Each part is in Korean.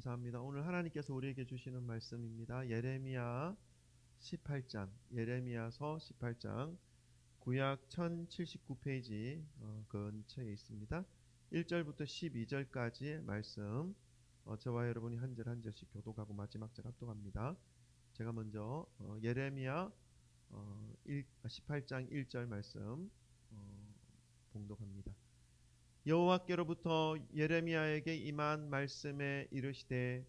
감사합니다. 오늘 하나님께서 우리에게 주시는 말씀입니다. 예레미야 18장, 예레미야서 18장, 구약 1079페이지 근처에 있습니다. 1절부터 12절까지의 말씀, 저와 여러분이 한 절 한 절씩 교독하고 마지막 절 합독합니다. 제가 먼저 예레미야 18장 1절 말씀 봉독합니다. 여호와께로부터 예레미야에게 임한 말씀에 이르시되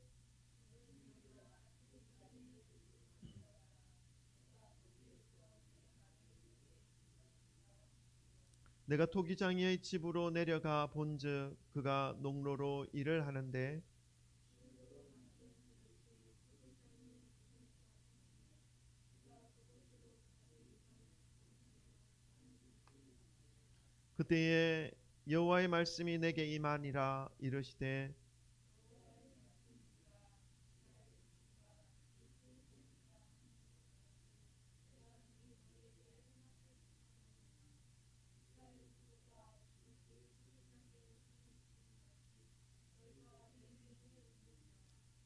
내가 토기장이의 집으로 내려가 본즉 그가 농로로 일을 하는데 그때에 여호와의 말씀이 내게 임하니라. 이르시되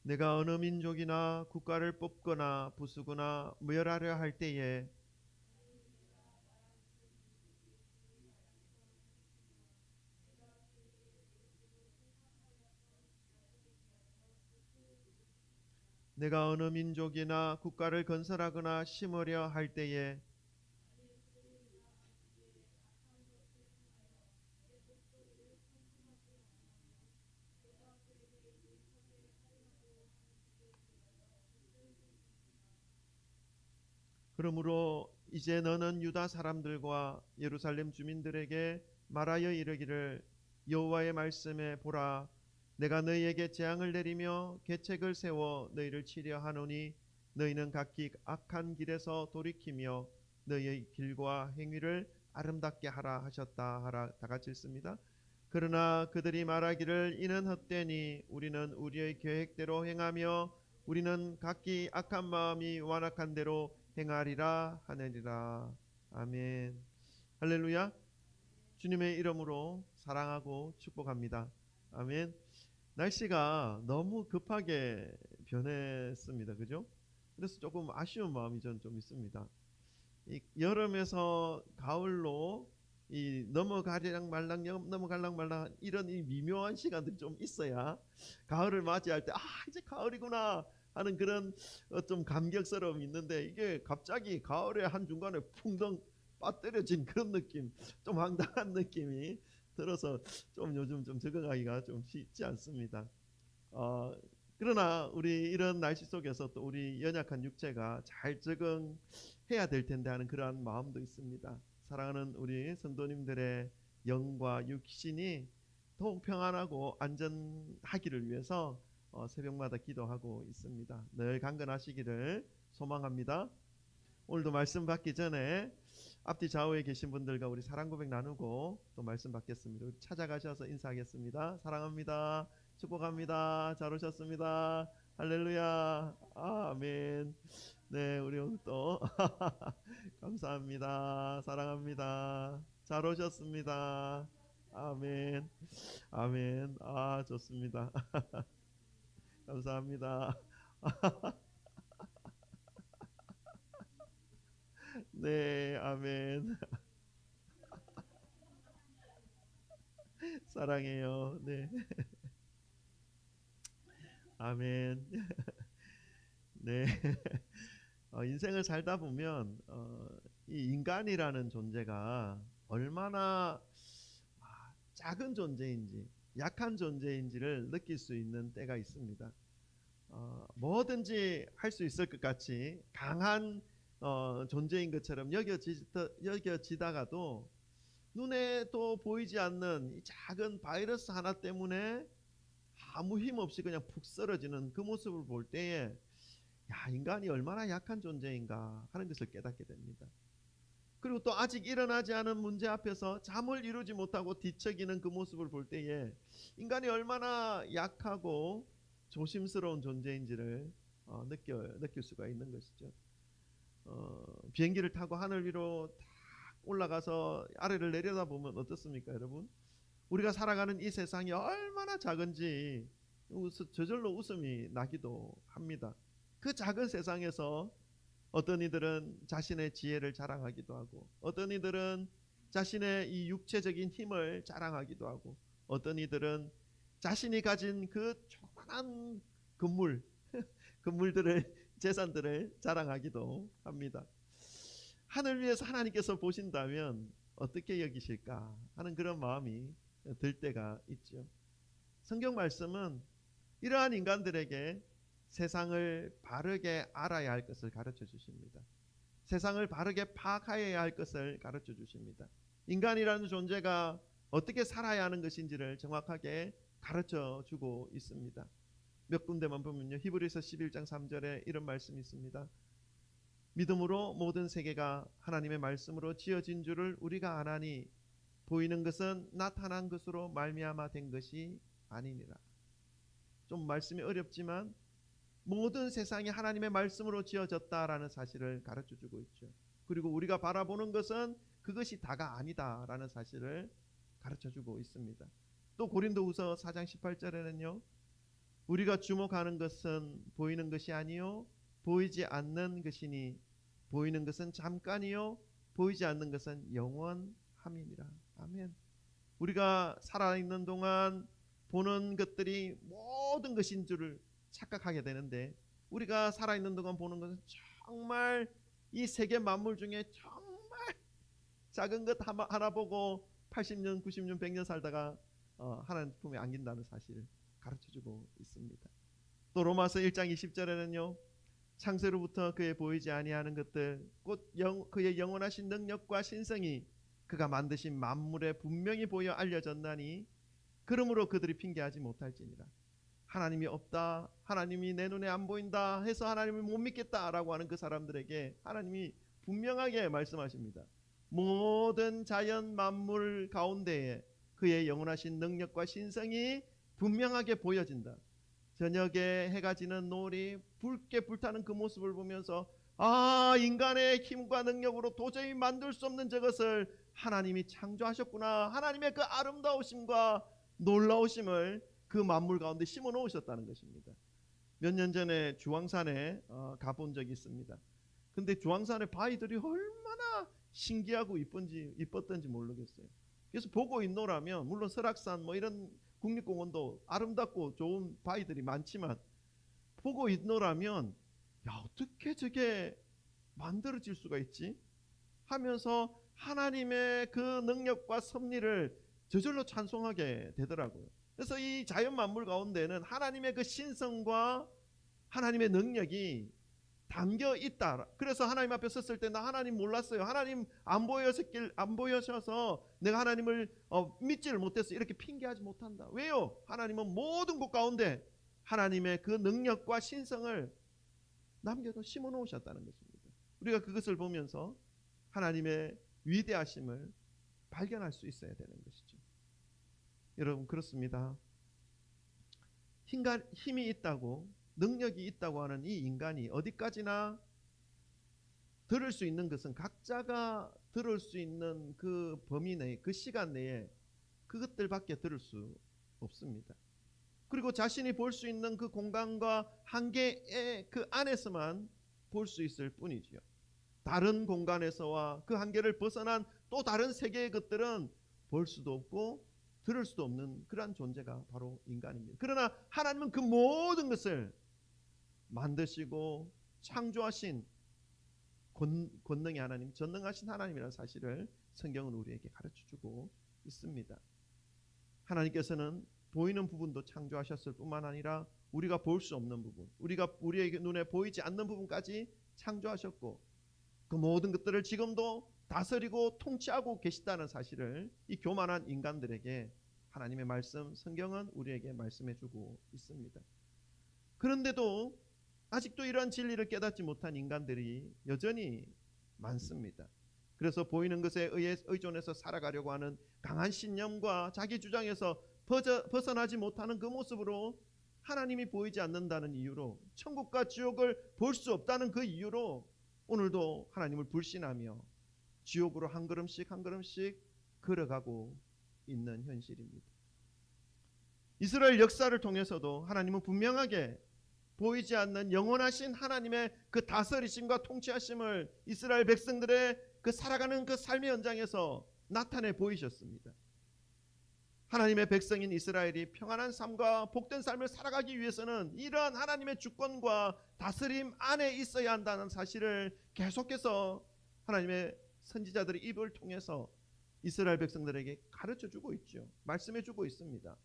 내가 어느 민족이나 국가를 뽑거나 부수거나 멸하려 할 때에 내가 어느 민족이나 국가를 건설하거나 심으려 할 때에 그러므로 이제 너는 유다 사람들과 예루살렘 주민들에게 말하여 이르기를 여호와의 말씀에 보라 내가 너희에게 재앙을 내리며 계책을 세워 너희를 치려 하노니 너희는 각기 악한 길에서 돌이키며 너희의 길과 행위를 아름답게 하라 하셨다 하라. 다 같이 읽습니다. 그러나 그들이 말하기를 이는 헛되니 우리는 우리의 계획대로 행하며 우리는 각기 악한 마음이 완악한 대로 행하리라 하느니라. 아멘. 할렐루야. 주님의 이름으로 사랑하고 축복합니다. 아멘. 날씨가 너무 급하게 변했습니다. 그죠? 그래서 조금 아쉬운 마음이 좀 있습니다. 이 여름에서 가을로 이 넘어갈랑 말랑 이런 이 미묘한 시간들이 좀 있어야 가을을 맞이할 때 이제 가을이구나 하는 그런 좀 감격스러움이 있는데 이게 갑자기 가을의 한중간에 풍덩 빠뜨려진 그런 느낌, 좀 황당한 느낌이 들어서 좀 요즘 좀 적응하기가 좀 쉽지 않습니다. 그러나 우리 이런 날씨 속에서 또 우리 연약한 육체가 잘 적응해야 될 텐데 하는 그러한 마음도 있습니다. 사랑하는 우리 성도님들의 영과 육신이 더욱 평안하고 안전하기를 위해서 새벽마다 기도하고 있습니다. 늘 강건하시기를 소망합니다. 오늘도 말씀 받기 전에 앞뒤 좌우에 계신 분들과 우리 사랑 고백 나누고 또 말씀 받겠습니다. 우리 찾아가셔서 인사하겠습니다. 사랑합니다. 축복합니다. 잘 오셨습니다. 할렐루야. 아멘. 네, 우리 오늘 또 감사합니다. 사랑합니다. 잘 오셨습니다. 아멘. 아멘. 좋습니다. 감사합니다. 네, 아멘. 사랑해요. 네, 아멘. 네. 인생을 살다 보면 이 인간이라는 존재가 얼마나 작은 존재인지, 약한 존재인지를 느낄 수 있는 때가 있습니다. 뭐든지 할 수 있을 것 같이 강한 존재인 것처럼 여겨지다가도 눈에 또 보이지 않는 이 작은 바이러스 하나 때문에 아무 힘 없이 그냥 푹 쓰러지는 그 모습을 볼 때에 인간이 얼마나 약한 존재인가 하는 것을 깨닫게 됩니다. 그리고 또 아직 일어나지 않은 문제 앞에서 잠을 이루지 못하고 뒤척이는 그 모습을 볼 때에 인간이 얼마나 약하고 조심스러운 존재인지를 느낄 수가 있는 것이죠. 비행기를 타고 하늘 위로 딱 올라가서 아래를 내려다보면 어떻습니까, 여러분? 우리가 살아가는 이 세상이 얼마나 작은지 저절로 웃음이 나기도 합니다. 그 작은 세상에서 어떤 이들은 자신의 지혜를 자랑하기도 하고, 어떤 이들은 자신의 이 육체적인 힘을 자랑하기도 하고, 어떤 이들은 자신이 가진 그 조그만한 건물, 건물들을, 재산들을 자랑하기도 합니다. 하늘 위에서 하나님께서 보신다면 어떻게 여기실까 하는 그런 마음이 들 때가 있죠. 성경 말씀은 이러한 인간들에게 세상을 바르게 알아야 할 것을 가르쳐 주십니다. 세상을 바르게 파악하여야 할 것을 가르쳐 주십니다. 인간이라는 존재가 어떻게 살아야 하는 것인지를 정확하게 가르쳐 주고 있습니다. 몇 군데만 보면요, 히브리서 11장 3절에 이런 말씀이 있습니다. 믿음으로 모든 세계가 하나님의 말씀으로 지어진 줄을 우리가 아나니 보이는 것은 나타난 것으로 말미암아 된 것이 아니니라. 좀 말씀이 어렵지만 모든 세상이 하나님의 말씀으로 지어졌다라는 사실을 가르쳐주고 있죠. 그리고 우리가 바라보는 것은 그것이 다가 아니다라는 사실을 가르쳐주고 있습니다. 또 고린도후서 4장 18절에는요, 우리가 주목하는 것은 보이는 것이 아니요 보이지 않는 것이니 보이는 것은 잠깐이요 보이지 않는 것은 영원함이니라. 아멘. 우리가 살아있는 동안 보는 것들이 모든 것인 줄을 착각하게 되는데, 우리가 살아있는 동안 보는 것은 정말 이 세계 만물 중에 정말 작은 것 하나 보고 80년, 90년, 100년 살다가 하나님 품에 안긴다는 사실을 가르쳐주고 있습니다. 또 로마서 1장 20절에는요, 창세로부터 그의 보이지 아니하는 것들 곧 그의 영원하신 능력과 신성이 그가 만드신 만물에 분명히 보여 알려졌나니 그러므로 그들이 핑계하지 못할지니라. 하나님이 없다, 하나님이 내 눈에 안 보인다 해서 하나님을 못 믿겠다라고 하는 그 사람들에게 하나님이 분명하게 말씀하십니다. 모든 자연 만물 가운데에 그의 영원하신 능력과 신성이 분명하게 보여진다. 저녁에 해가 지는 노을이 붉게 불타는 그 모습을 보면서 인간의 힘과 능력으로 도저히 만들 수 없는 저것을 하나님이 창조하셨구나. 하나님의 그 아름다우심과 놀라우심을 그 만물 가운데 심어 놓으셨다는 것입니다. 몇 년 전에 주황산에 가본 적이 있습니다. 근데 주황산의 바위들이 얼마나 신기하고 이뻤던지 모르겠어요. 그래서 보고 있노라면, 물론 설악산 이런 국립공원도 아름답고 좋은 바위들이 많지만, 보고 있노라면 어떻게 저게 만들어질 수가 있지? 하면서 하나님의 그 능력과 섭리를 저절로 찬송하게 되더라고요. 그래서 이 자연 만물 가운데는 하나님의 그 신성과 하나님의 능력이 담겨 있다. 그래서 하나님 앞에 섰을 때 나 하나님 몰랐어요. 하나님 안 보여셔서 내가 하나님을 믿지를 못했어. 이렇게 핑계하지 못한다. 왜요? 하나님은 모든 곳 가운데 하나님의 그 능력과 신성을 남겨도 심어 놓으셨다는 것입니다. 우리가 그것을 보면서 하나님의 위대하심을 발견할 수 있어야 되는 것이죠. 여러분, 그렇습니다. 힘이 있다고, 능력이 있다고 하는 이 인간이 어디까지나 들을 수 있는 것은 각자가 들을 수 있는 그 범위 내에, 그 시간 내에 그것들밖에 들을 수 없습니다. 그리고 자신이 볼 수 있는 그 공간과 한계의 그 안에서만 볼 수 있을 뿐이지요. 다른 공간에서와 그 한계를 벗어난 또 다른 세계의 것들은 볼 수도 없고 들을 수도 없는 그러한 존재가 바로 인간입니다. 그러나 하나님은 그 모든 것을 만드시고 창조하신 권능의 하나님, 전능하신 하나님이라는 사실을 성경은 우리에게 가르쳐주고 있습니다. 하나님께서는 보이는 부분도 창조하셨을 뿐만 아니라 우리가 볼 수 없는 부분, 우리의 눈에 보이지 않는 부분까지 창조하셨고, 그 모든 것들을 지금도 다스리고 통치하고 계시다는 사실을 이 교만한 인간들에게 하나님의 말씀, 성경은 우리에게 말씀해주고 있습니다. 그런데도 아직도 이러한 진리를 깨닫지 못한 인간들이 여전히 많습니다. 그래서 보이는 것에 의존해서 살아가려고 하는 강한 신념과 자기 주장에서 벗어나지 못하는 그 모습으로 하나님이 보이지 않는다는 이유로, 천국과 지옥을 볼 수 없다는 그 이유로 오늘도 하나님을 불신하며 지옥으로 한 걸음씩 한 걸음씩 걸어가고 있는 현실입니다. 이스라엘 역사를 통해서도 하나님은 분명하게 보이지 않는 영원하신 하나님의 그 다스리심과 통치하심을 이스라엘 백성들의 그 살아가는 그 삶의 현장에서 나타내 보이셨습니다. 하나님의 백성인 이스라엘이 평안한 삶과 복된 삶을 살아가기 위해서는 이러한 하나님의 주권과 다스림 안에 있어야 한다는 사실을 계속해서 하나님의 선지자들의 입을 통해서 이스라엘 백성들에게 가르쳐주고 있죠. 말씀해주고 있습니다.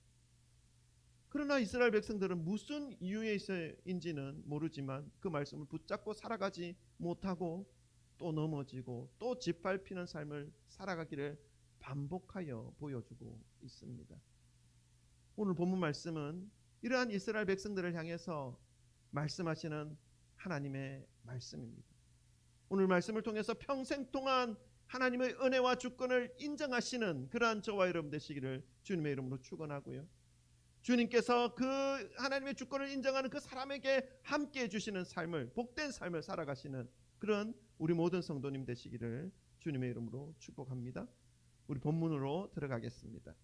그러나 이스라엘 백성들은 무슨 이유에서인지는 모르지만 그 말씀을 붙잡고 살아가지 못하고 또 넘어지고 또 짓밟히는 삶을 살아가기를 반복하여 보여주고 있습니다. 오늘 본문 말씀은 이러한 이스라엘 백성들을 향해서 말씀하시는 하나님의 말씀입니다. 오늘 말씀을 통해서 평생 동안 하나님의 은혜와 주권을 인정하시는 그러한 저와 여러분 되시기를 주님의 이름으로 축원하고요. 주님께서 그 하나님의 주권을 인정하는 그 사람에게 함께 해주시는 삶을, 복된 삶을 살아가시는 그런 우리 모든 성도님 되시기를 주님의 이름으로 축복합니다. 우리 본문으로 들어가겠습니다.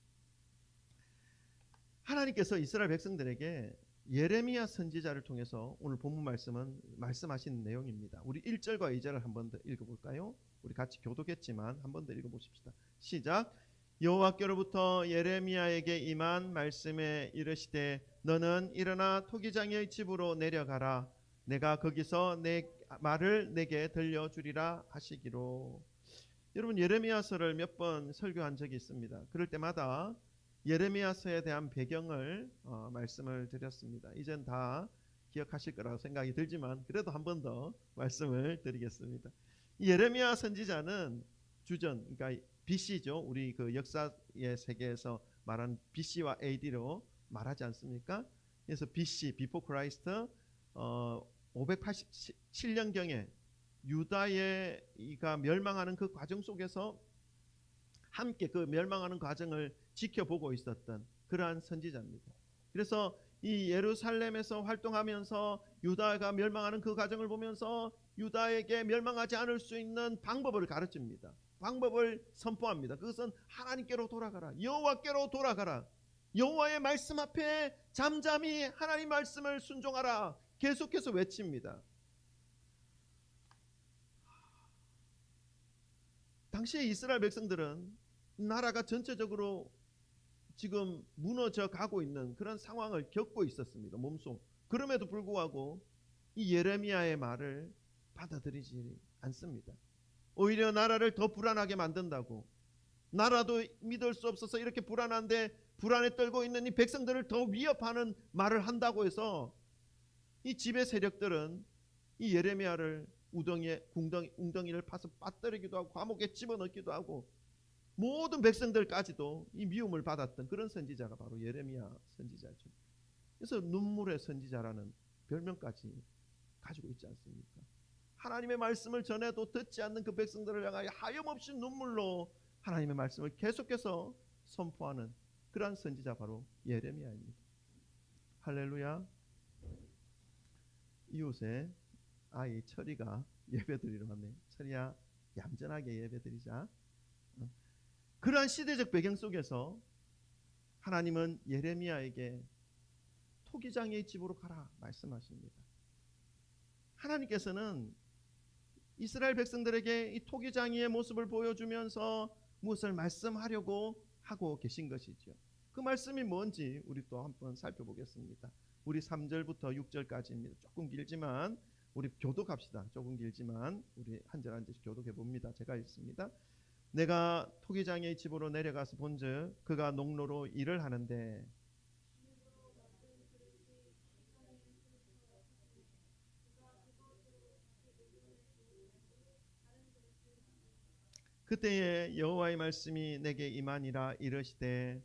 하나님께서 이스라엘 백성들에게 예레미야 선지자를 통해서 오늘 본문 말씀은 말씀하신 내용입니다. 우리 1절과 2절을 한번 더 읽어볼까요? 우리 같이 교독했지만 한번 더 읽어보십시다. 시작. 여호와께로부터 예레미야에게 임한 말씀에 이르시되 너는 일어나 토기장의 집으로 내려가라. 내가 거기서 내 말을 내게 들려주리라 하시기로. 여러분, 예레미야서를 몇 번 설교한 적이 있습니다. 그럴 때마다 예레미야서에 대한 배경을 말씀을 드렸습니다. 이젠 다 기억하실 거라고 생각이 들지만 그래도 한 번 더 말씀을 드리겠습니다. 이 예레미야 선지자는 주전, 그러니까 BC죠. 우리 그 역사의 세계에서 말하는 BC와 AD로 말하지 않습니까? 그래서 BC, Before Christ, 587년경에 유다가 멸망하는 그 과정 속에서 함께 그 멸망하는 과정을 지켜보고 있었던 그러한 선지자입니다. 그래서 이 예루살렘에서 활동하면서 유다가 멸망하는 그 과정을 보면서 유다에게 멸망하지 않을 수 있는 방법을 가르칩니다. 방법을 선포합니다. 그것은 하나님께로 돌아가라. 여호와께로 돌아가라. 여호와의 말씀 앞에 잠잠히 하나님 말씀을 순종하라. 계속해서 외칩니다. 당시에 이스라엘 백성들은 나라가 전체적으로 지금 무너져 가고 있는 그런 상황을 겪고 있었습니다. 몸소. 그럼에도 불구하고 이 예레미야의 말을 받아들이지 않습니다. 오히려 나라를 더 불안하게 만든다고, 나라도 믿을 수 없어서 이렇게 불안한데 불안에 떨고 있는 이 백성들을 더 위협하는 말을 한다고 해서 이 지배 세력들은 이 예레미야를 웅덩이를 파서 빠뜨리기도 하고 감옥에 집어넣기도 하고 모든 백성들까지도 이 미움을 받았던 그런 선지자가 바로 예레미야 선지자죠. 그래서 눈물의 선지자라는 별명까지 가지고 있지 않습니까? 하나님의 말씀을 전해도 듣지 않는 그 백성들을 향하여 하염없이 눈물로 하나님의 말씀을 계속해서 선포하는 그러한 선지자 바로 예레미야입니다. 할렐루야. 이웃에 아이 철이가 예배드리러 왔네. 철이야, 얌전하게 예배드리자. 그러한 시대적 배경 속에서 하나님은 예레미야에게 토기장의 집으로 가라 말씀하십니다. 하나님께서는 이스라엘 백성들에게 이 토기장이의 모습을 보여주면서 무엇을 말씀하려고 하고 계신 것이죠. 그 말씀이 뭔지 우리 또 한번 살펴보겠습니다. 우리 3절부터 6절까지입니다. 조금 길지만 우리 교독합시다. 조금 길지만 우리 한 절 한 절씩 교독해 봅니다. 제가 읽습니다. 내가 토기장의 집으로 내려가서 본즉 그가 농로로 일을 하는데 그때에 여호와의 말씀이 내게 임하니라. 이르시되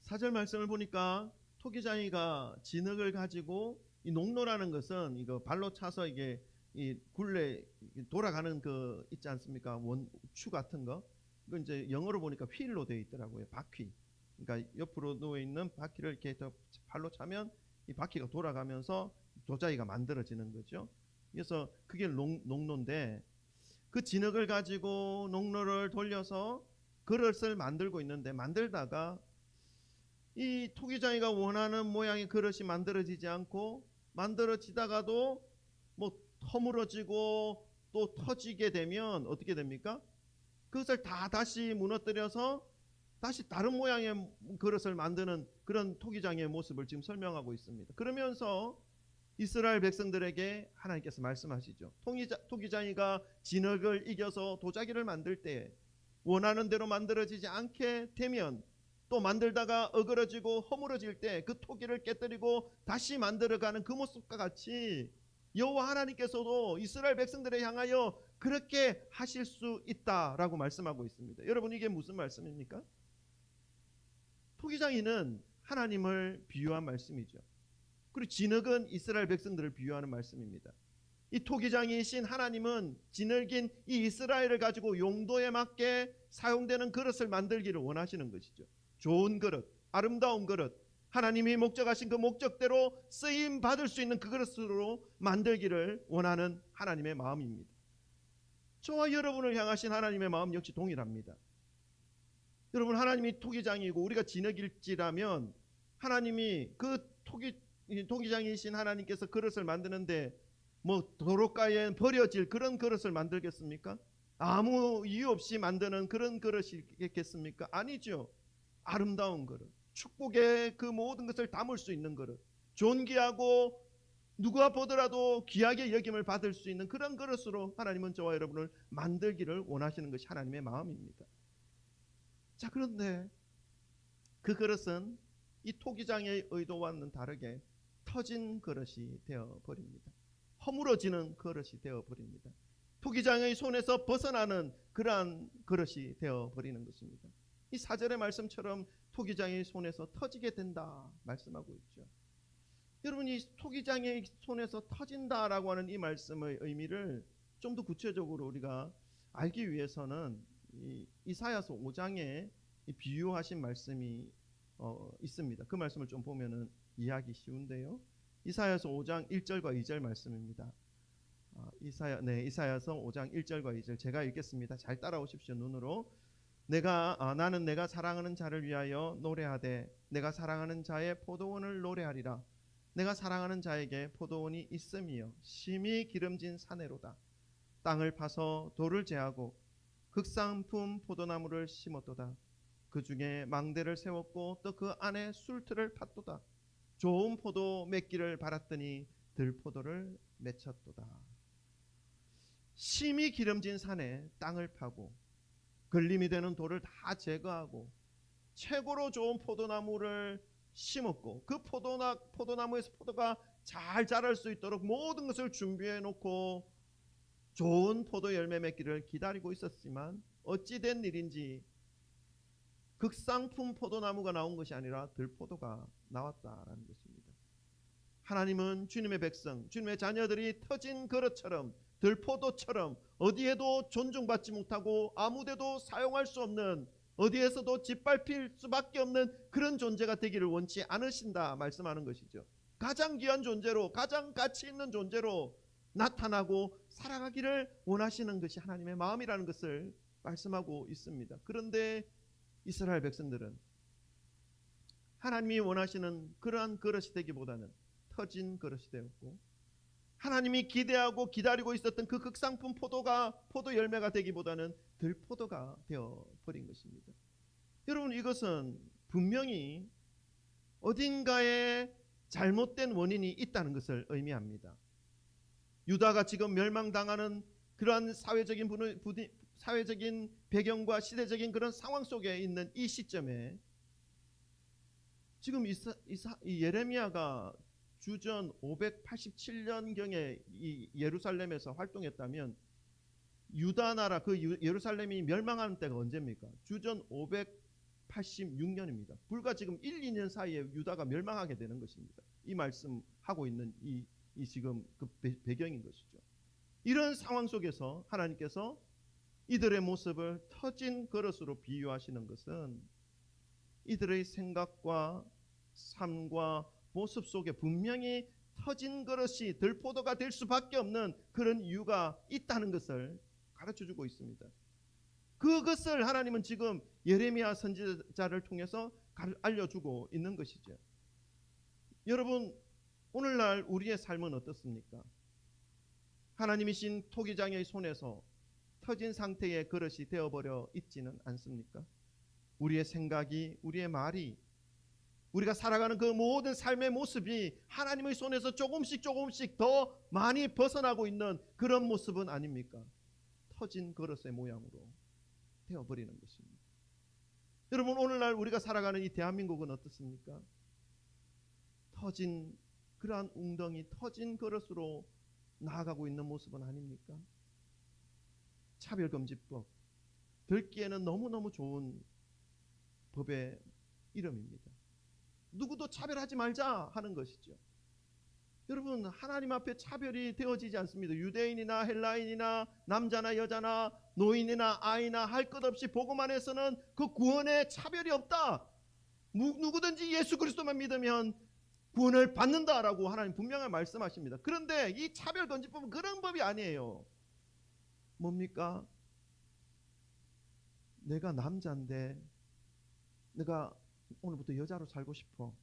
사절 말씀을 보니까 토기장이가 진흙을 가지고 이 농로라는 것은 이거 발로 차서 이게 이 굴레 돌아가는 그 있지 않습니까? 원추 같은 거. 이거 이제 영어로 보니까 휠로 되어 있더라고요. 바퀴. 그러니까 옆으로 누워 있는 바퀴를 이렇게 팔로 차면 이 바퀴가 돌아가면서 도자기가 만들어지는 거죠. 그래서 그게 농로인데 그 진흙을 가지고 농로를 돌려서 그릇을 만들고 있는데, 만들다가 이 토기장이가 원하는 모양의 그릇이 만들어지지 않고, 만들어지다가도 뭐 허물어지고 또 터지게 되면 어떻게 됩니까? 그것을 다 다시 무너뜨려서 다시 다른 모양의 그릇을 만드는 그런 토기장의 모습을 지금 설명하고 있습니다. 그러면서 이스라엘 백성들에게 하나님께서 말씀하시죠. 토기장이가 진흙을 이겨서 도자기를 만들 때 원하는 대로 만들어지지 않게 되면, 또 만들다가 어그러지고 허물어질 때 그 토기를 깨뜨리고 다시 만들어가는 그 모습과 같이 여호와 하나님께서도 이스라엘 백성들을 향하여 그렇게 하실 수 있다라고 말씀하고 있습니다. 여러분, 이게 무슨 말씀입니까? 토기장이는 하나님을 비유한 말씀이죠. 그리고 진흙은 이스라엘 백성들을 비유하는 말씀입니다. 이 토기장이신 하나님은 진흙인 이 이스라엘을 가지고 용도에 맞게 사용되는 그릇을 만들기를 원하시는 것이죠. 좋은 그릇, 아름다운 그릇, 하나님이 목적하신 그 목적대로 쓰임 받을 수 있는 그 그릇으로 만들기를 원하는 하나님의 마음입니다. 저와 여러분을 향하신 하나님의 마음 역시 동일합니다. 여러분, 하나님이 토기장이고 우리가 진흙일지라면 하나님이 그 토기장이신 하나님께서 그릇을 만드는데 뭐 도로가에 버려질 그런 그릇을 만들겠습니까? 아무 이유 없이 만드는 그런 그릇이겠습니까? 아니죠. 아름다운 그릇, 축복의 그 모든 것을 담을 수 있는 그릇, 존귀하고 누가 보더라도 귀하게 여김을 받을 수 있는 그런 그릇으로 하나님은 저와 여러분을 만들기를 원하시는 것이 하나님의 마음입니다. 자, 그런데 그 그릇은 이 토기장의 의도와는 다르게 터진 그릇이 되어버립니다. 허물어지는 그릇이 되어버립니다. 토기장의 손에서 벗어나는 그러한 그릇이 되어버리는 것입니다. 이 4절의 말씀처럼 토기장의 손에서 터지게 된다 말씀하고 있죠. 여러분, 이 토기장의 손에서 터진다라고 하는 이 말씀의 의미를 좀 더 구체적으로 우리가 알기 위해서는 이사야서 5장에 비유하신 말씀이 있습니다. 그 말씀을 좀 보면은 이해하기 쉬운데요. 이사야서 5장 1절과 2절 말씀입니다. 이사야서 5장 1절과 2절 제가 읽겠습니다. 잘 따라오십시오. 눈으로. 나는 내가 사랑하는 자를 위하여 노래하되 내가 사랑하는 자의 포도원을 노래하리라. 내가 사랑하는 자에게 포도원이 있음이여 심히 기름진 사내로다. 땅을 파서 돌을 제하고 극상품 포도나무를 심었도다. 그 중에 망대를 세웠고 또 그 안에 술틀을 팠도다. 좋은 포도 맺기를 바랐더니 들포도를 맺혔도다. 심히 기름진 산에 땅을 파고 걸림이 되는 돌을 다 제거하고 최고로 좋은 포도나무를 심었고, 그 포도나무에서 포도가 잘 자랄 수 있도록 모든 것을 준비해 놓고 좋은 포도 열매 맺기를 기다리고 있었지만 어찌된 일인지 극상품 포도나무가 나온 것이 아니라 들포도가 나왔다라는 것입니다. 하나님은 주님의 백성, 주님의 자녀들이 터진 그릇처럼, 들포도처럼 어디에도 존중받지 못하고 아무데도 사용할 수 없는, 어디에서도 짓밟힐 수밖에 없는 그런 존재가 되기를 원치 않으신다 말씀하는 것이죠. 가장 귀한 존재로, 가장 가치 있는 존재로 나타나고 살아가기를 원하시는 것이 하나님의 마음이라는 것을 말씀하고 있습니다. 그런데 이스라엘 백성들은 하나님이 원하시는 그러한 그릇이 되기보다는 터진 그릇이 되었고, 하나님이 기대하고 기다리고 있었던 그 극상품 포도 열매가 되기보다는 들포도가 되어버린 것입니다. 여러분, 이것은 분명히 어딘가에 잘못된 원인이 있다는 것을 의미합니다. 유다가 지금 멸망당하는 그러한 사회적인 배경과 시대적인 그런 상황 속에 있는 이 시점에 지금 이 예레미야가 주전 587년경에 이 예루살렘에서 활동했다면 유다 나라 그 예루살렘이 멸망하는 때가 언제입니까? 주전 586년입니다. 불과 지금 1, 2년 사이에 유다가 멸망하게 되는 것입니다. 이 말씀하고 있는 이 지금 그 배경인 것이죠. 이런 상황 속에서 하나님께서 이들의 모습을 터진 그릇으로 비유하시는 것은 이들의 생각과 삶과 모습 속에 분명히 터진 그릇이 들포도가 될 수밖에 없는 그런 이유가 있다는 것을 가르쳐주고 있습니다. 그것을 하나님은 지금 예레미야 선지자를 통해서 알려주고 있는 것이죠. 여러분, 오늘날 우리의 삶은 어떻습니까? 하나님이신 토기장의 손에서 터진 상태의 그릇이 되어버려 있지는 않습니까? 우리의 생각이, 우리의 말이, 우리가 살아가는 그 모든 삶의 모습이 하나님의 손에서 조금씩 더 많이 벗어나고 있는 그런 모습은 아닙니까? 터진 그릇의 모양으로 되어버리는 것입니다. 여러분, 오늘날 우리가 살아가는 이 대한민국은 어떻습니까? 터진 그러한 웅덩이, 터진 그릇으로 나아가고 있는 모습은 아닙니까? 차별금지법, 듣기에는 너무너무 좋은 법의 이름입니다. 누구도 차별하지 말자 하는 것이죠. 여러분, 하나님 앞에 차별이 되어지지 않습니다. 유대인이나 헬라인이나 남자나 여자나 노인이나 아이나 할 것 없이 복음 안에서는 그 구원에 차별이 없다. 누구든지 예수 그리스도만 믿으면 구원을 받는다라고 하나님 분명히 말씀하십니다. 그런데 이 차별금지법은 그런 법이 아니에요. 뭡니까? 내가 남자인데 내가 오늘부터 여자로 살고 싶어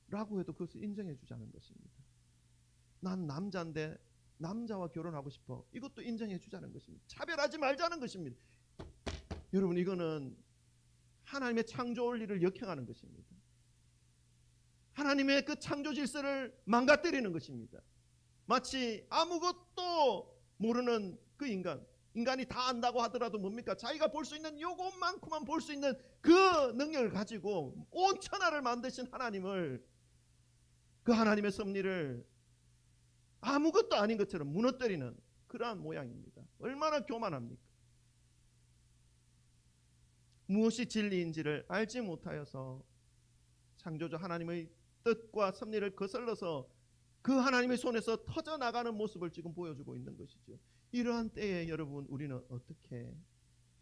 라고 해도 그것을 인정해 주지 않은 것입니다. 난 남자인데 남자와 결혼하고 싶어, 이것도 인정해 주자는 것입니다. 차별하지 말자는 것입니다. 여러분, 이거는 하나님의 창조 원리를 역행하는 것입니다. 하나님의 그 창조 질서를 망가뜨리는 것입니다. 마치 아무것도 모르는 그 인간이 다 안다고 하더라도 뭡니까? 자기가 볼 수 있는 요것만큼만 볼 수 있는 그 능력을 가지고 온 천하를 만드신 하나님을, 그 하나님의 섭리를 아무것도 아닌 것처럼 무너뜨리는 그러한 모양입니다. 얼마나 교만합니까? 무엇이 진리인지를 알지 못하여서 창조주 하나님의 뜻과 섭리를 거슬러서 그 하나님의 손에서 터져나가는 모습을 지금 보여주고 있는 것이죠. 이러한 때에 여러분, 우리는 어떻게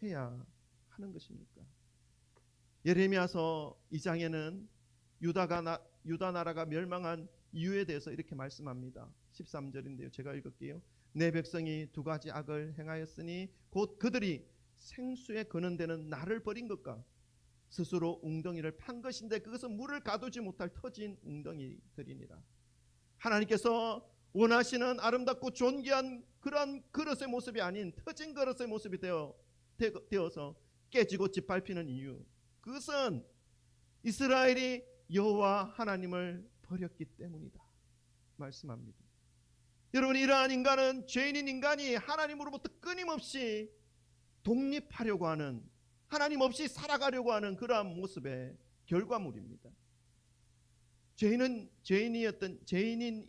해야 하는 것입니까? 예레미야서 2장에는 유다 나라가 멸망한 이유에 대해서 이렇게 말씀합니다. 13절인데요. 제가 읽을게요. 내 백성이 두 가지 악을 행하였으니 곧 그들이 생수에 거는 데는 나를 버린 것과 스스로 웅덩이를 판 것인데 그것은 물을 가두지 못할 터진 웅덩이들이니라. 하나님께서 원하시는 아름답고 존귀한 그러한 그릇의 모습이 아닌 터진 그릇의 모습이 되어서 깨지고 짓밟히는 이유, 그것은 이스라엘이 여호와 하나님을 버렸기 때문이다 말씀합니다. 여러분, 이러한 인간은, 죄인인 인간이 하나님으로부터 끊임없이 독립하려고 하는, 하나님 없이 살아가려고 하는 그러한 모습의 결과물입니다. 죄인인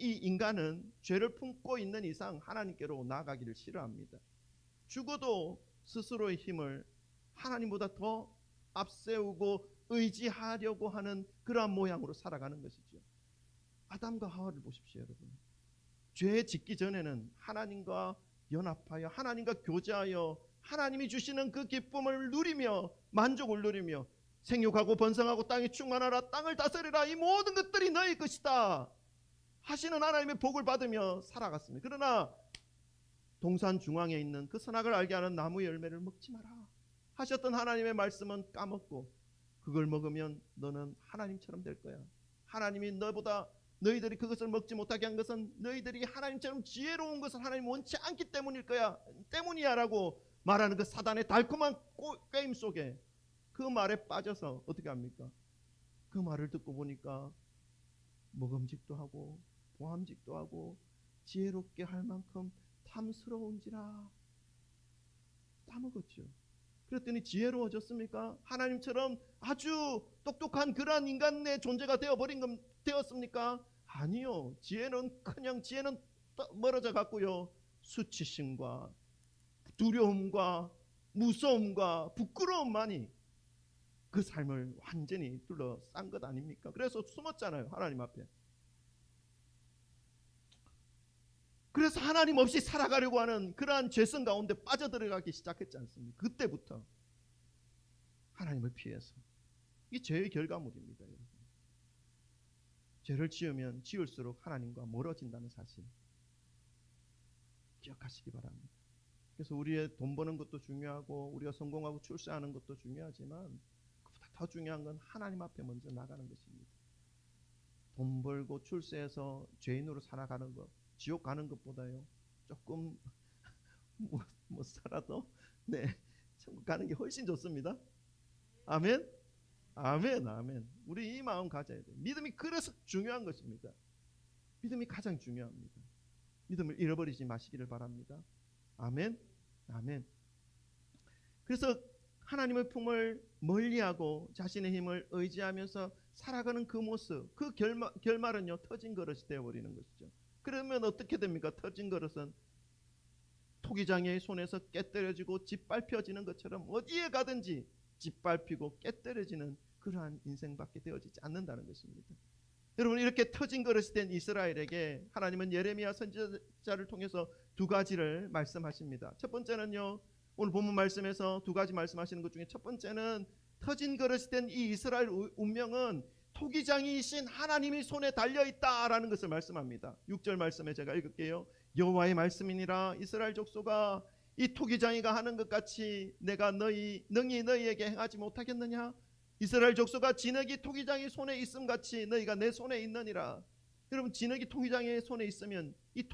이 인간은 죄를 품고 있는 이상 하나님께로 나아가기를 싫어합니다. 죽어도 스스로의 힘을 하나님보다 더 앞세우고 의지하려고 하는 그러한 모양으로 살아가는 것이죠. 아담과 하와를 보십시오, 여러분. 죄에 짓기 전에는 하나님과 연합하여 하나님과 교제하여 하나님이 주시는 그 기쁨을 누리며 만족을 누리며 생육하고 번성하고 땅이 충만하라, 땅을 다스리라, 이 모든 것들이 너희 것이다 하시는 하나님의 복을 받으며 살아갔습니다. 그러나 동산 중앙에 있는 그 선악을 알게 하는 나무 열매를 먹지 마라 하셨던 하나님의 말씀은 까먹고, 그걸 먹으면 너는 하나님처럼 될 거야, 하나님이 너희들이 그것을 먹지 못하게 한 것은 너희들이 하나님처럼 지혜로운 것을 하나님 원치 않기 때문이야 라고 말하는 그 사단의 달콤한 게임 속에 그 말에 빠져서 어떻게 합니까? 그 말을 듣고 보니까 먹음직도 하고 보암직도 하고 지혜롭게 할 만큼 탐스러운지라 따먹었죠. 그랬더니 지혜로워졌습니까? 하나님처럼 아주 똑똑한 그러한 인간의 존재가 되었습니까? 아니요. 지혜는 멀어져 갔고요. 수치심과 두려움과 무서움과 부끄러움만이 그 삶을 완전히 둘러싼 것 아닙니까? 그래서 숨었잖아요, 하나님 앞에. 그래서 하나님 없이 살아가려고 하는 그러한 죄성 가운데 빠져들어가기 시작했지 않습니까? 그때부터 하나님을 피해서 이게 죄의 결과물입니다. 여러분. 죄를 지으면 지을수록 하나님과 멀어진다는 사실 기억하시기 바랍니다. 그래서 우리의 돈 버는 것도 중요하고 우리가 성공하고 출세하는 것도 중요하지만 그보다 더 중요한 건 하나님 앞에 먼저 나가는 것입니다. 돈 벌고 출세해서 죄인으로 살아가는 것, 지옥 가는 것보다요 조금 못 살아도 천국 가는 게 훨씬 좋습니다. 아멘. 아멘. 아멘. 우리 이 마음 가져야 돼요. 믿음이 그래서 중요한 것입니다. 믿음이 가장 중요합니다. 믿음을 잃어버리지 마시기를 바랍니다. 아멘. 아멘. 그래서 하나님의 품을 멀리하고 자신의 힘을 의지하면서 살아가는 그 모습, 그 결말은요 터진 그릇이 되어버리는 것이죠. 그러면 어떻게 됩니까? 터진 그릇은 토기장의 손에서 깨뜨려지고 짓밟혀지는 것처럼 어디에 가든지 짓밟히고 깨뜨려지는 그러한 인생밖에 되어지지 않는다는 것입니다. 여러분, 이렇게 터진 그릇이 된 이스라엘에게 하나님은 예레미야 선지자를 통해서 두 가지를 말씀하십니다. 첫 번째는요, 오늘 본문 말씀에서 두 가지 말씀하시는 것 중에 첫 번째는 터진 그릇이 된 이 이스라엘 운명은 토기장이신 하나님의 손에 달려있다라는 것을 말씀합니다. 6절 말씀에 제가 읽을게요. 여호와의 말씀이니라. 이스라엘 족속아, 이 토기장이가 하는 것 같이 내가 능히 너희에게 행하지 못하겠느냐? 이스라엘 족속아, 진흙이 토기장의 손에 있음 같이 너희가 내 손에 있느니라. 여러분, 진흙이 토기장의 손에 있으면 이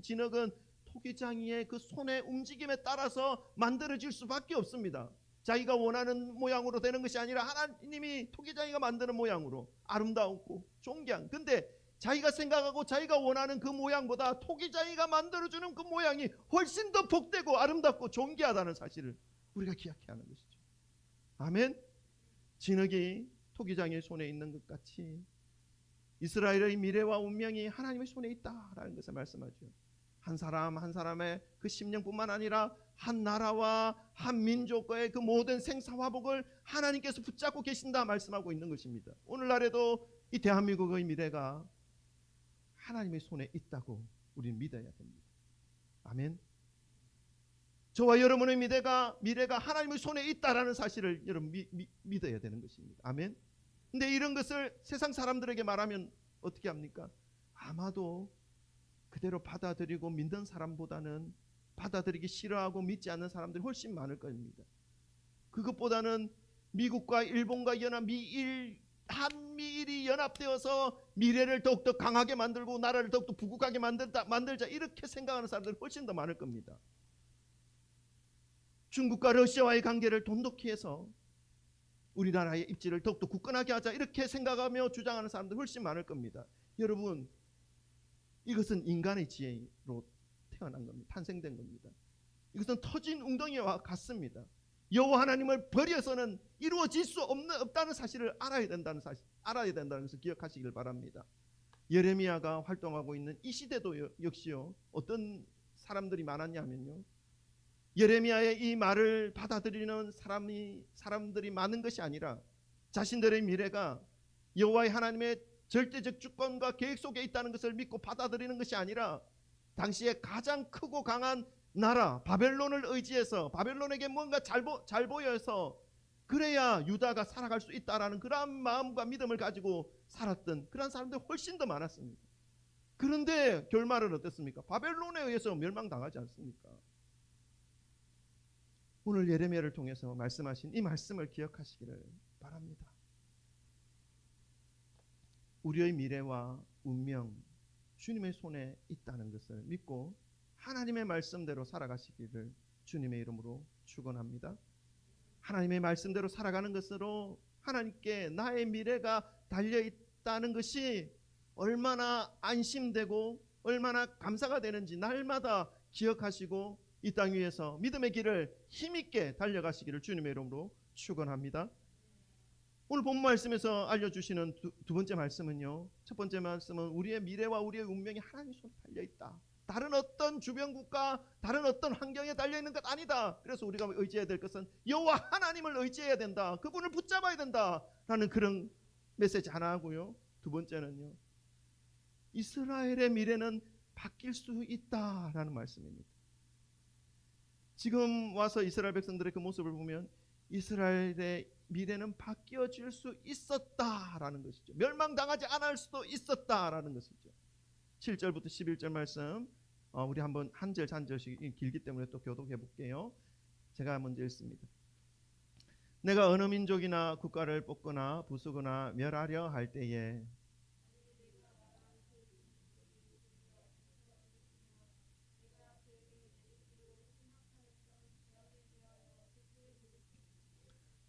진흙은 토기장이의 그 손의 움직임에 따라서 만들어질 수밖에 없습니다. 자기가 원하는 모양으로 되는 것이 아니라 하나님이 토기장이가 만드는 모양으로 아름다웠고 존귀한, 근데 자기가 생각하고 자기가 원하는 그 모양보다 토기장이가 만들어주는 그 모양이 훨씬 더 복되고 아름답고 존귀하다는 사실을 우리가 기억해야 하는 것이죠. 아멘. 진흙이 토기장의 손에 있는 것 같이 이스라엘의 미래와 운명이 하나님의 손에 있다라는 것을 말씀하죠. 한 사람 한 사람의 그 심령뿐만 아니라 한 나라와 한 민족과의 그 모든 생사화복을 하나님께서 붙잡고 계신다 말씀하고 있는 것입니다. 오늘날에도 이 대한민국의 미래가 하나님의 손에 있다고 우리는 믿어야 됩니다. 아멘. 저와 여러분의 미래가 하나님의 손에 있다라는 사실을 여러분 믿어야 되는 것입니다. 아멘. 근데 이런 것을 세상 사람들에게 말하면 어떻게 합니까? 아마도 그대로 받아들이고 믿는 사람보다는 받아들이기 싫어하고 믿지 않는 사람들이 훨씬 많을 겁니다. 그것보다는 미국과 일본과 한미일이 연합되어서 미래를 더욱더 강하게 만들고 나라를 더욱더 부국하게 만들자 이렇게 생각하는 사람들이 훨씬 더 많을 겁니다. 중국과 러시아와의 관계를 돈독히 해서 우리나라의 입지를 더욱더 굳건하게 하자 이렇게 생각하며 주장하는 사람들이 훨씬 많을 겁니다. 여러분, 이것은 인간의 지혜로 태어난 겁니다. 탄생된 겁니다. 이것은 터진 웅덩이와 같습니다. 여호와 하나님을 버려서는 이루어질 수 없다는 사실을 알아야 된다는 것을 기억하시길 바랍니다. 예레미야가 활동하고 있는 이 시대도 역시요, 어떤 사람들이 많았냐면요, 예레미야의 이 말을 받아들이는 사람들이 많은 것이 아니라 자신들의 미래가 여호와의 하나님의 절대적 주권과 계획 속에 있다는 것을 믿고 받아들이는 것이 아니라 당시에 가장 크고 강한 나라 바벨론을 의지해서 바벨론에게 뭔가 잘 보여서 그래야 유다가 살아갈 수 있다라는 그러한 마음과 믿음을 가지고 살았던 그런 사람들이 훨씬 더 많았습니다. 그런데 결말은 어땠습니까? 바벨론에 의해서 멸망당하지 않습니까? 오늘 예레미야를 통해서 말씀하신 이 말씀을 기억하시기를 바랍니다. 우리의 미래와 운명 주님의 손에 있다는 것을 믿고 하나님의 말씀대로 살아가시기를 주님의 이름으로 축원합니다. 하나님의 말씀대로 살아가는 것으로 하나님께 나의 미래가 달려있다는 것이 얼마나 안심되고 얼마나 감사가 되는지 날마다 기억하시고 이 땅 위에서 믿음의 길을 힘있게 달려가시기를 주님의 이름으로 축원합니다. 오늘 본 말씀에서 알려주시는 두 번째 말씀은요, 첫 번째 말씀은 우리의 미래와 우리의 운명이 하나님 손에 달려있다. 다른 어떤 주변국가 다른 어떤 환경에 달려있는 것 아니다. 그래서 우리가 의지해야 될 것은 여호와 하나님을 의지해야 된다. 그분을 붙잡아야 된다 라는 그런 메시지 하나 하고요, 두 번째는요, 이스라엘의 미래는 바뀔 수 있다라는 말씀입니다. 지금 와서 이스라엘 백성들의 그 모습을 보면 이스라엘의 미래는 바뀌어질 수 있었다라는 것이죠. 멸망당하지 않을 수도 있었다라는 것이죠. 7절부터 11절 말씀 우리 한번 한 절 한 절씩 길기 때문에 또 교독해 볼게요. 제가 먼저 읽습니다. 내가 어느 민족이나 국가를 뽑거나 부수거나 멸하려 할 때에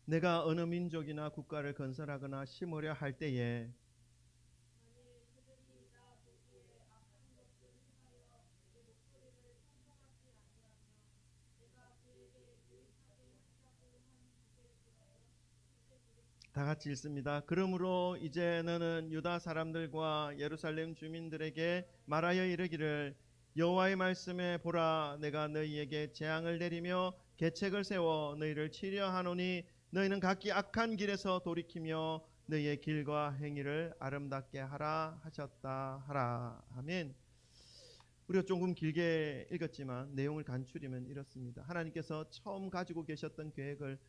내가 어느 민족이나 국가를 건설하거나 심으려 할 때에 다 같이 읽습니다. 그러므로 이제 너는 유다 사람들과 예루살렘 주민들에게 말하여 이르기를 여호와의 말씀에 보라 내가 너희에게 재앙을 내리며 계책을 세워 너희를 치려 하노니 너희는 각기 악한 길에서 돌이키며 너희의 길과 행위를 아름답게 하라 하셨다 하라. 아멘. 우리가 조금 길게 읽었지만 내용을 간추리면 이렇습니다. 하나님께서 처음 가지고 계셨던 계획을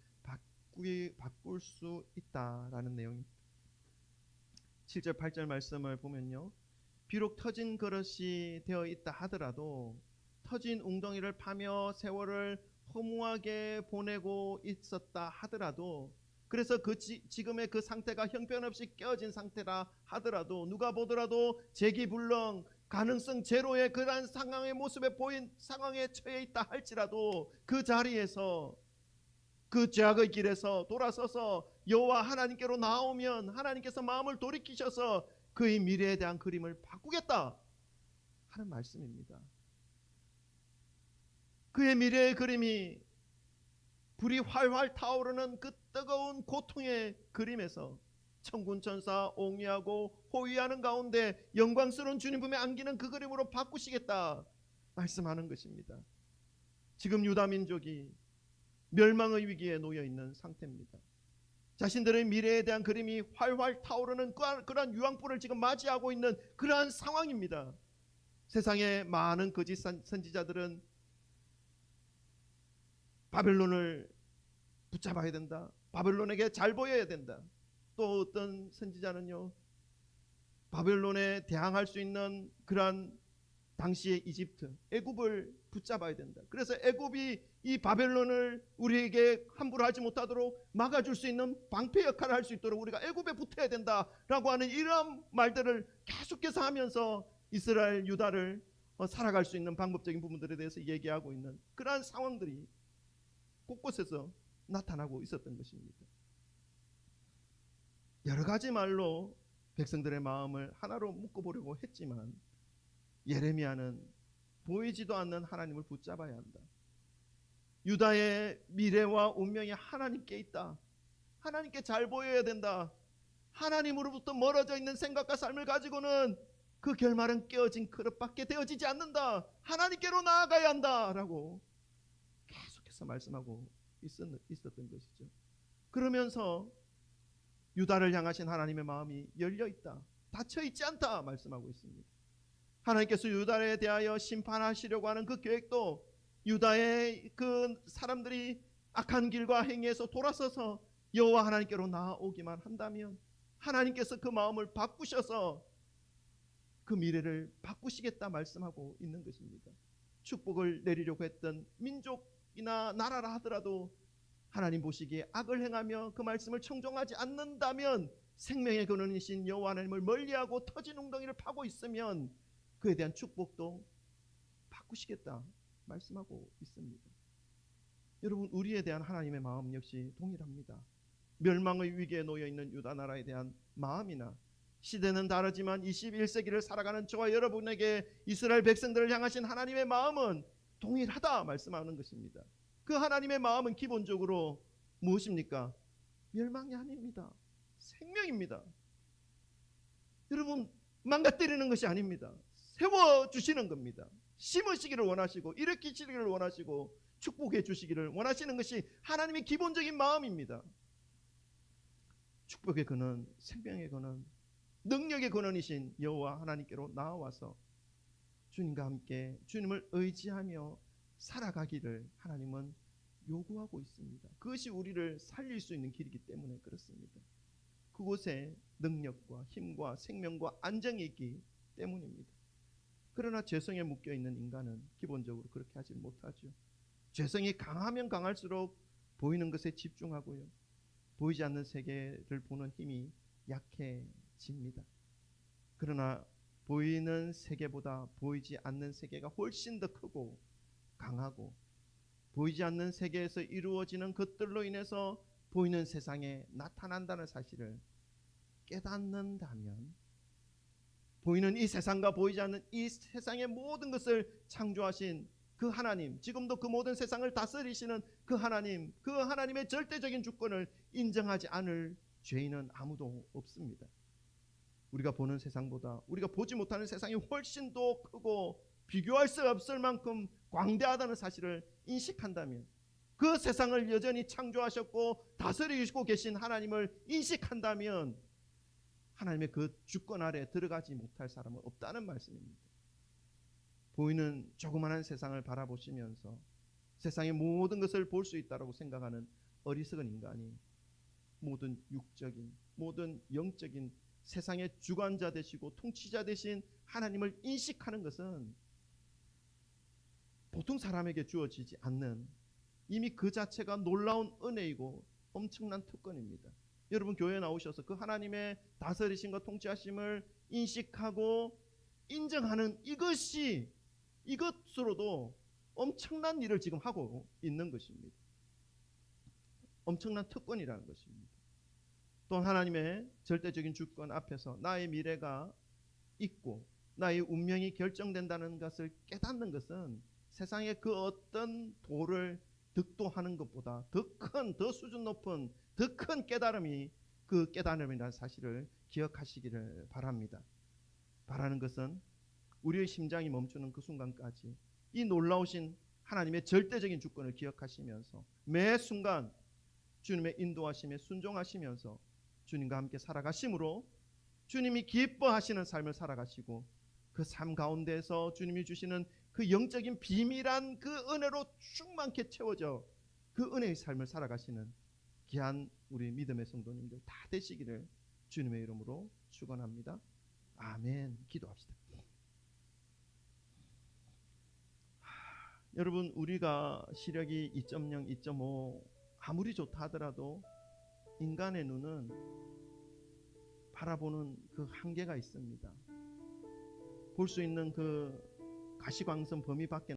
바꿀 수 있다라는 내용입니다. 7절 8절 말씀을 보면요, 비록 터진 그릇이 되어 있다 하더라도 터진 웅덩이를 파며 세월을 허무하게 보내고 있었다 하더라도, 그래서 지금의 그 상태가 형편없이 깨어진 상태라 하더라도, 누가 보더라도 재기불능 가능성 제로의 그러한 상황의 모습에 보인 상황에 처해 있다 할지라도 그 자리에서 그 죄악의 길에서 돌아서서 여호와 하나님께로 나오면 하나님께서 마음을 돌이키셔서 그의 미래에 대한 그림을 바꾸겠다 하는 말씀입니다. 그의 미래의 그림이 불이 활활 타오르는 그 뜨거운 고통의 그림에서 천군천사 옹이하고 호위하는 가운데 영광스러운 주님 품에 안기는 그 그림으로 바꾸시겠다 말씀하는 것입니다. 지금 유다 민족이 멸망의 위기에 놓여 있는 상태입니다. 자신들의 미래에 대한 그림이 활활 타오르는 그러한 유황불을 지금 맞이하고 있는 그러한 상황입니다. 세상의 많은 거짓 선지자들은 바벨론을 붙잡아야 된다, 바벨론에게 잘 보여야 된다. 또 어떤 선지자는요, 바벨론에 대항할 수 있는 그러한 당시의 이집트, 애굽을 붙잡아야 된다. 그래서 애굽이 이 바벨론을 우리에게 함부로 하지 못하도록 막아줄 수 있는 방패 역할을 할 수 있도록 우리가 애굽에 붙어야 된다라고 하는 이러한 말들을 계속해서 하면서 이스라엘 유다를 살아갈 수 있는 방법적인 부분들에 대해서 얘기하고 있는 그러한 상황들이 곳곳에서 나타나고 있었던 것입니다. 여러 가지 말로 백성들의 마음을 하나로 묶어보려고 했지만 예레미야는 보이지도 않는 하나님을 붙잡아야 한다. 유다의 미래와 운명이 하나님께 있다. 하나님께 잘 보여야 된다. 하나님으로부터 멀어져 있는 생각과 삶을 가지고는 그 결말은 깨어진 그릇밖에 되어지지 않는다. 하나님께로 나아가야 한다라고 계속해서 말씀하고 있었던 것이죠. 그러면서 유다를 향하신 하나님의 마음이 열려 있다, 닫혀 있지 않다 말씀하고 있습니다. 하나님께서 유다에 대하여 심판하시려고 하는 그 계획도 유다의 그 사람들이 악한 길과 행위에서 돌아서서 여호와 하나님께로 나아오기만 한다면 하나님께서 그 마음을 바꾸셔서 그 미래를 바꾸시겠다 말씀하고 있는 것입니다. 축복을 내리려고 했던 민족이나 나라라 하더라도 하나님 보시기에 악을 행하며 그 말씀을 청종하지 않는다면, 생명의 근원이신 여호와 하나님을 멀리하고 터진 웅덩이를 파고 있으면 그에 대한 축복도 바꾸시겠다 말씀하고 있습니다. 여러분, 우리에 대한 하나님의 마음 역시 동일합니다. 멸망의 위기에 놓여 있는 유다 나라에 대한 마음이나, 시대는 다르지만 21세기를 살아가는 저와 여러분에게 이스라엘 백성들을 향하신 하나님의 마음은 동일하다 말씀하는 것입니다. 그 하나님의 마음은 기본적으로 무엇입니까? 멸망이 아닙니다. 생명입니다. 여러분, 망가뜨리는 것이 아닙니다. 세워주시는 겁니다. 심으시기를 원하시고 일으키시기를 원하시고 축복해 주시기를 원하시는 것이 하나님의 기본적인 마음입니다. 축복의 근원, 생명의 근원, 능력의 근원이신 여호와 하나님께로 나와서 주님과 함께 주님을 의지하며 살아가기를 하나님은 요구하고 있습니다. 그것이 우리를 살릴 수 있는 길이기 때문에 그렇습니다. 그곳에 능력과 힘과 생명과 안정이 있기 때문입니다. 그러나 죄성에 묶여있는 인간은 기본적으로 그렇게 하지 못하죠. 죄성이 강하면 강할수록 보이는 것에 집중하고요, 보이지 않는 세계를 보는 힘이 약해집니다. 그러나 보이는 세계보다 보이지 않는 세계가 훨씬 더 크고 강하고, 보이지 않는 세계에서 이루어지는 것들로 인해서 보이는 세상에 나타난다는 사실을 깨닫는다면, 보이는 이 세상과 보이지 않는 이 세상의 모든 것을 창조하신 그 하나님, 지금도 그 모든 세상을 다스리시는 그 하나님, 그 하나님의 절대적인 주권을 인정하지 않을 죄인은 아무도 없습니다. 우리가 보는 세상보다 우리가 보지 못하는 세상이 훨씬 더 크고 비교할 수 없을 만큼 광대하다는 사실을 인식한다면, 그 세상을 여전히 창조하셨고 다스리시고 계신 하나님을 인식한다면, 하나님의 그 주권 아래 들어가지 못할 사람은 없다는 말씀입니다. 보이는 조그마한 세상을 바라보시면서 세상의 모든 것을 볼 수 있다고 생각하는 어리석은 인간이 모든 육적인, 모든 영적인 세상의 주관자 되시고 통치자 되신 하나님을 인식하는 것은 보통 사람에게 주어지지 않는, 이미 그 자체가 놀라운 은혜이고 엄청난 특권입니다. 여러분, 교회에 나오셔서 그 하나님의 다스리심과 통치하심을 인식하고 인정하는 이것으로도 엄청난 일을 지금 하고 있는 것입니다. 엄청난 특권이라는 것입니다. 또 하나님의 절대적인 주권 앞에서 나의 미래가 있고 나의 운명이 결정된다는 것을 깨닫는 것은 세상의 그 어떤 도를 득도하는 것보다 더 큰, 더 수준 높은, 더 큰 깨달음이 그 깨달음이라는 사실을 기억하시기를 바랍니다. 바라는 것은 우리의 심장이 멈추는 그 순간까지 이 놀라우신 하나님의 절대적인 주권을 기억하시면서 매 순간 주님의 인도하심에 순종하시면서 주님과 함께 살아가심으로 주님이 기뻐하시는 삶을 살아가시고, 그 삶 가운데서 주님이 주시는 그 영적인 비밀한 그 은혜로 충만케 채워져 그 은혜의 삶을 살아가시는 귀한 우리 믿음의 성도님들 다 되시기를 주님의 이름으로 축원합니다. 아멘. 기도합시다. 여러분, 우리가 시력이 2.0, 2.5 아무리 좋다 하더라도 인간의 눈은 바라보는 그 한계가 있습니다. 볼 수 있는 그 가시광선 범위 밖에